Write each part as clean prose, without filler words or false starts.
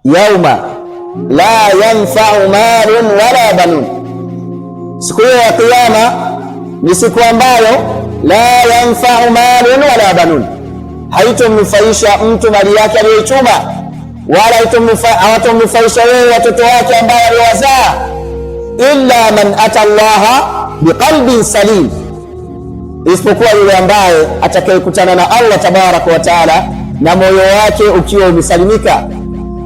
yauma la yanfa'u malun wala banun, siku ya kiyama ni siku ambayo la yanfa'u malun wala banun, haitomnufaisha mtu mali yake aliyoichuma, wala hawatomnufaisha wewe watoto wake ambao aliwazaa, illa man ata Allaha biqalbin salim, isipokuwa yule ambaye atakayekutana na Allah tabaraka wa taala na moyo wake ukiwa umesalimika.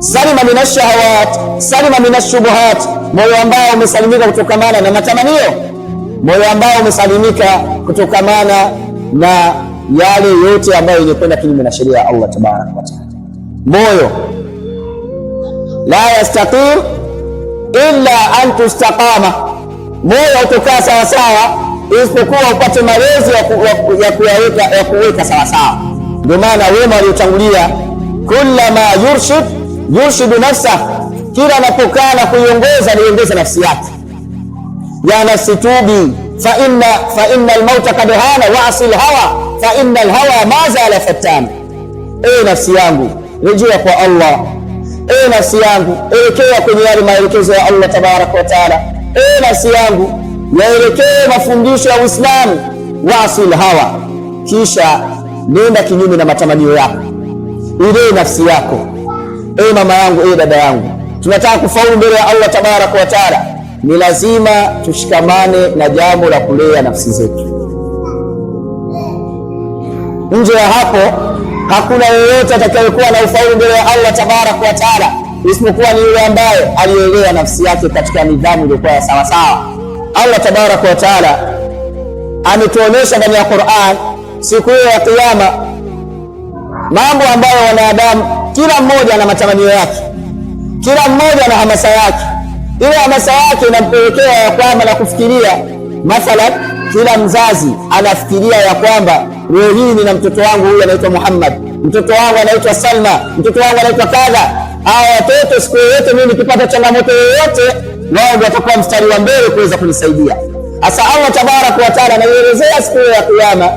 Salima minash shahawat, salima minash shubuhat, moyo ambao umesalimika kutokamana na matamanio, moyo ambao umesalimika kutokamana na yale yote ambayo yenyekwenda kinyume na sheria ya Allah tabaraka wa taala. Moyo la yastaqim illa an tustaqama, moyo utokaa sawa sawa isipokuwa upate malezi ya kuweka sawa sawa. Ndio maana wema waliotangulia, kullama yurshidu nafsa, kila anapokaa na kuiongoza niongeza nafsi yake. Ya nafsi tubi fa inna almauta kad hana wa'si alhawa fa inna alhawa ma zala fatana. Nafsi yangu rejea kwa Allah, nafsi yangu elekea kwenye yale maelekezo ya Allah tabaraka wa taala, nafsi yangu yaelekee mafundisho ya Uislamu, wa'si alhawa, kisha nenda kinyume na matamanio yako. Ile nafsi yako, mama yangu, dada yangu, tunataka kufaulu mbele ya Allah tabaraka wa taala, ni lazima tushikamane na jambo la kulea nafsi zetu. Nje ya hapo hakuna yeyote atakayekuwa na ufaulu mbele ya Allah tabaraka wa taala isipokuwa ni yule ambaye alielea nafsi yake katika nidhamu iliyokuwa ya sawa sawa. Allah tabaraka wa taala ametuonesha ndani ya Qur'an siku ya kiyama mambo ambayo wanadamu kila mmoja ana matamanio yake, kila mmoja na hamasa yake. Ile hamasa yake inampelekea ya kwamba na kufikiria, mathalan kila mzazi anafikiria ya kwamba leo hii nina mtoto wangu huyu anaitwa Muhammad, mtoto wangu anaitwa Salma, mtoto wangu anaitwa kadha. Hawa watoto siku yoyote mimi nikipata changamoto yoyote, wao ndio watakuwa mstari wa mbele kuweza kunisaidia. Asa Allah tabaraka wa taala anaelezea siku ya kiyama,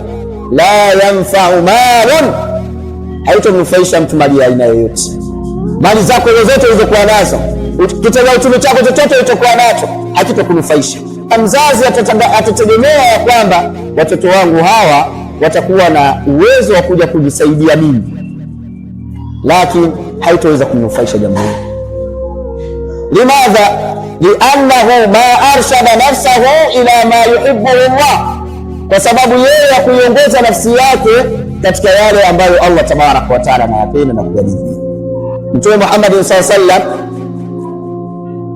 la yanfa'u malun, haitomnufaisha mtu mali ya aina yoyote. Mali zako zote ulizokuwa nazo, kitega uchumi chako chochote ulichokuwa nacho, hakitokunufaisha. Mzazi atategemea ya kwamba watoto wangu hawa watakuwa na uwezo wa kuja kujisaidia mimi, lakini haitoweza kunufaisha jambo hilo. Limadha? Liannahu ma arshada nafsahu ila ma yuhibbu Allah, kwa sababu yeye ya kuiongoza nafsi yake katika yale ambayo Allah tabaraka wa taala anayapenda na kuyaridhia. Mtume Muhammad sallallahu alaihi wasallam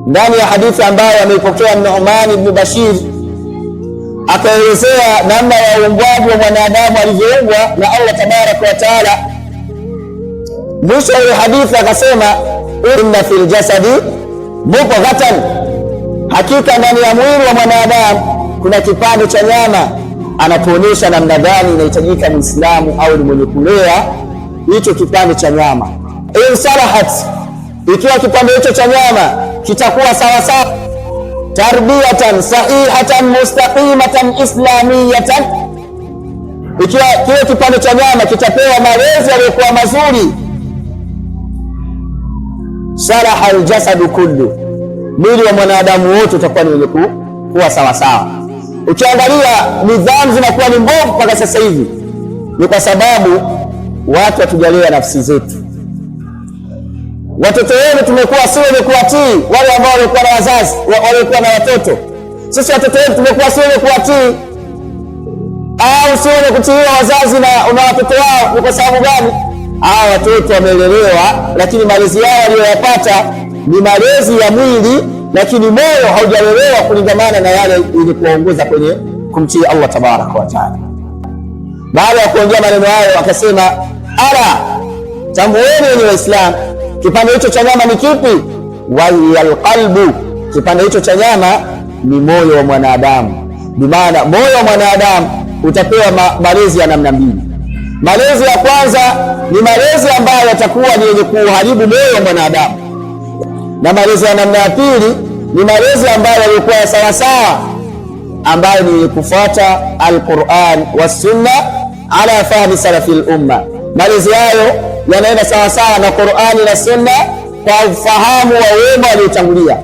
ndani ya hadithi ambayo ameipokea Nu'man ibn Bashir akaelezea namna ya uumbwaji wa mwanadamu alivyoumbwa na Allah tabaraka wa taala. Mwisho wa hadithi akasema, inna fil jasadi mudghatan, hakika ndani ya mwili wa mwanadamu kuna kipande cha nyama. Anatuonyesha namna gani inahitajika Muislamu au ni mwenye kulea hicho kipande cha nyama. Insalahat, ikiwa kipande hicho cha nyama kitakuwa sawa sawa, tarbiyatan sahihatan mustaqimatan islamiyatan, ikiwa kile kipande cha nyama kitapewa malezi yaliyokuwa mazuri, salaha aljasadu kullu, mwili wa mwanadamu wote utakuwa ni wenye kuwa sawa sawa. Ukiangalia nidhamu zinakuwa ni mbovu mpaka sasa hivi, ni kwa sababu watu hatujalea nafsi zetu. Watoto wetu tumekuwa si wenye kuwatii wale ambao walikuwa na wazazi, walikuwa na watoto. Sisi watoto wetu tumekuwa si wenye kuwatii au si wenye kutiiwa wazazi na watoto wao. Ni kwa sababu gani? Hawa watoto wamelelewa, lakini malezi yao waliyopata ni malezi ya mwili, lakini moyo haujalelewa kulingamana na yale ili kuwaongoza kwenye kumtii Allah tabaraka wa taala. Baada ya kuongea maneno hayo akasema, ala, tambueni wenye Waislamu, kipande hicho cha nyama ni kipi? Wal qalbu, kipande hicho cha nyama ni moyo wa mwanadamu. Bi maana moyo wa mwanadamu utapewa malezi ya namna mbili. Malezi ya kwanza ni malezi ambayo yatakuwa ni yenye kuharibu moyo wa mwanadamu, na malezi ya namna ya pili ni malezi ambayo yalikuwa sawa sawa, ambayo ni kufuata al-Qur'an wa sunna ala fahmi salafil umma. Malezi hayo yanaenda sawa sawa na Qur'ani na sunna kwa ufahamu wa wema waliotangulia.